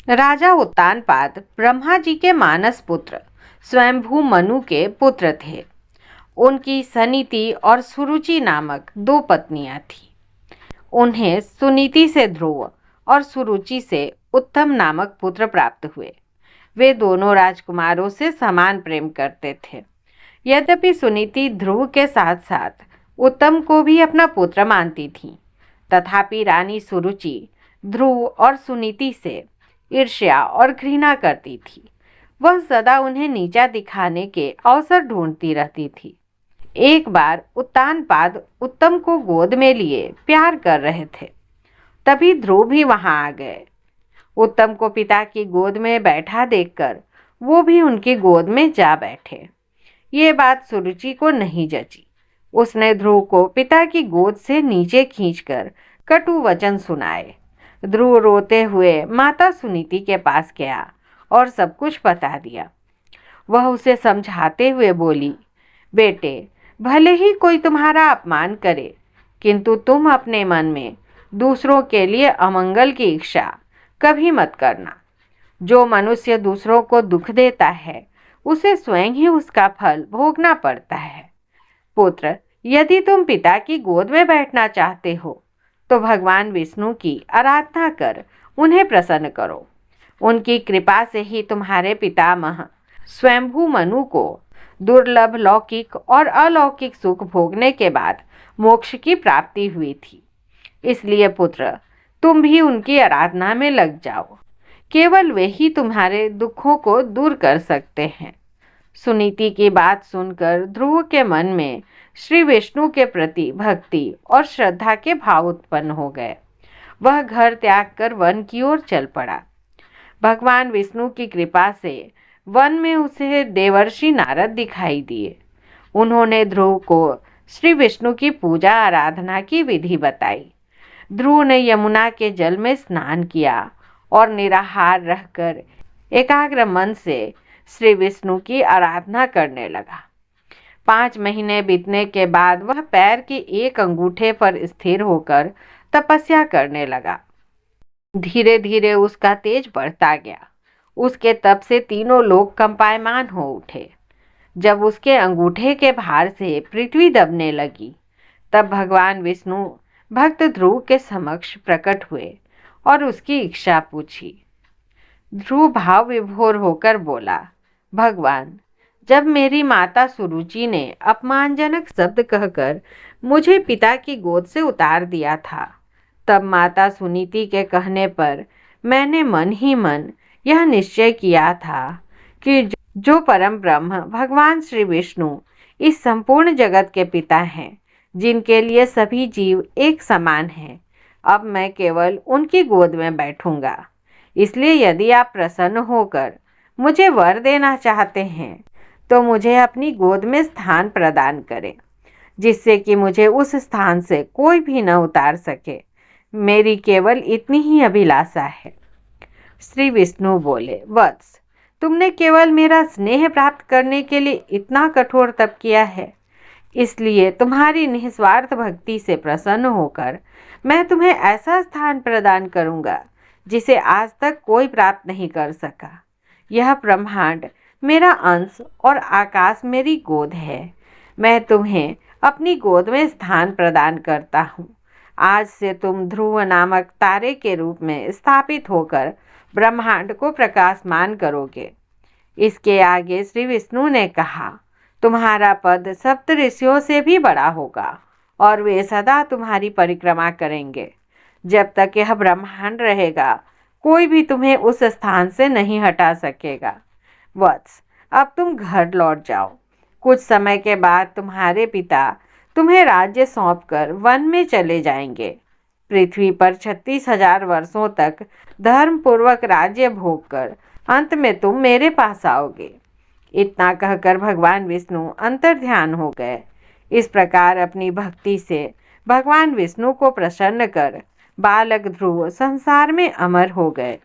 राजा उत्तानपाद ब्रह्मा जी के मानस पुत्र स्वयंभू मनु के पुत्र थे। उनकी सनीति और सुरुचि नामक दो पत्नियां थीं। उन्हें सुनीति से ध्रुव और सुरुचि से उत्तम नामक पुत्र प्राप्त हुए। वे दोनों राजकुमारों से समान प्रेम करते थे। यद्यपि सुनीति ध्रुव के साथ साथ उत्तम को भी अपना पुत्र मानती थी, तथापि रानी सुरुचि ध्रुव और सुनीति से ईर्ष्या और घृणा करती थी। वह सदा उन्हें नीचा दिखाने के अवसर ढूंढती रहती थी। एक बार उत्तानपाद उत्तम को गोद में लिए प्यार कर रहे थे, तभी ध्रुव भी वहां आ गए। उत्तम को पिता की गोद में बैठा देखकर वो भी उनकी गोद में जा बैठे। ये बात सुरुचि को नहीं जची। उसने ध्रुव को पिता की गोद से नीचे खींचकर कटु वचन सुनाए। ध्रुव रोते हुए माता सुनीति के पास गया और सब कुछ बता दिया। वह उसे समझाते हुए बोली, बेटे, भले ही कोई तुम्हारा अपमान करे, किंतु तुम अपने मन में दूसरों के लिए अमंगल की इच्छा कभी मत करना। जो मनुष्य दूसरों को दुख देता है, उसे स्वयं ही उसका फल भोगना पड़ता है। पुत्र, यदि तुम पिता की गोद में बैठना चाहते हो तो भगवान विष्णु की आराधना कर उन्हें प्रसन्न करो। उनकी कृपा से ही तुम्हारे पितामह स्वयंभू मनु को दुर्लभ लौकिक और अलौकिक सुख भोगने के बाद मोक्ष की प्राप्ति हुई थी। इसलिए पुत्र, तुम भी उनकी आराधना में लग जाओ। केवल वे ही तुम्हारे दुखों को दूर कर सकते हैं। सुनीति की बात सुनकर ध्रुव के मन में श्री विष्णु के प्रति भक्ति और श्रद्धा के भाव उत्पन्न हो गए। वह घर त्याग कर वन की ओर चल पड़ा। भगवान विष्णु की कृपा से वन में उसे देवर्षि नारद दिखाई दिए। उन्होंने ध्रुव को श्री विष्णु की पूजा आराधना की विधि बताई। ध्रुव ने यमुना के जल में स्नान किया और निराहार रहकर एकाग्र मन से श्री विष्णु की आराधना करने लगा। 5 महीने बीतने के बाद वह पैर के एक अंगूठे पर स्थिर होकर तपस्या करने लगा। धीरे धीरे उसका तेज बढ़ता गया। उसके तप से तीनों लोग कंपायमान हो उठे। जब उसके अंगूठे के भार से पृथ्वी दबने लगी, तब भगवान विष्णु भक्त ध्रुव के समक्ष प्रकट हुए और उसकी इच्छा पूछी। ध्रुव भाव विभोर होकर बोला, भगवान, जब मेरी माता सुरुचि ने अपमानजनक शब्द कहकर मुझे पिता की गोद से उतार दिया था, तब माता सुनीति के कहने पर मैंने मन ही मन यह निश्चय किया था कि जो परम ब्रह्म भगवान श्री विष्णु इस संपूर्ण जगत के पिता हैं, जिनके लिए सभी जीव एक समान हैं, अब मैं केवल उनकी गोद में बैठूंगा। इसलिए यदि आप प्रसन्न होकर मुझे वर देना चाहते हैं तो मुझे अपनी गोद में स्थान प्रदान करें, जिससे कि मुझे उस स्थान से कोई भी न उतार सके। मेरी केवल इतनी ही अभिलाषा है। श्री विष्णु बोले, वत्स, तुमने केवल मेरा स्नेह प्राप्त करने के लिए इतना कठोर तप किया है, इसलिए तुम्हारी निस्वार्थ भक्ति से प्रसन्न होकर मैं तुम्हें ऐसा स्थान प्रदान करूंगा जिसे आज तक कोई प्राप्त नहीं कर सका। यह ब्रह्मांड मेरा अंश और आकाश मेरी गोद है। मैं तुम्हें अपनी गोद में स्थान प्रदान करता हूँ। आज से तुम ध्रुव नामक तारे के रूप में स्थापित होकर ब्रह्मांड को प्रकाशमान करोगे। इसके आगे श्री विष्णु ने कहा, तुम्हारा पद सप्त ऋषियों से भी बड़ा होगा और वे सदा तुम्हारी परिक्रमा करेंगे। जब तक यह ब्रह्मांड रहेगा, कोई भी तुम्हें उस स्थान से नहीं हटा सकेगा। वत्स, अब तुम घर लौट जाओ। कुछ समय के बाद तुम्हारे पिता तुम्हें राज्य सौंपकर वन में चले जाएंगे। पृथ्वी पर 36,000 वर्षों तक धर्मपूर्वक राज्य भोग कर अंत में तुम मेरे पास आओगे। इतना कहकर भगवान विष्णु अंतर्ध्यान हो गए। इस प्रकार अपनी भक्ति से भगवान विष्णु को प्रसन्न कर बालक ध्रुव संसार में अमर हो गए।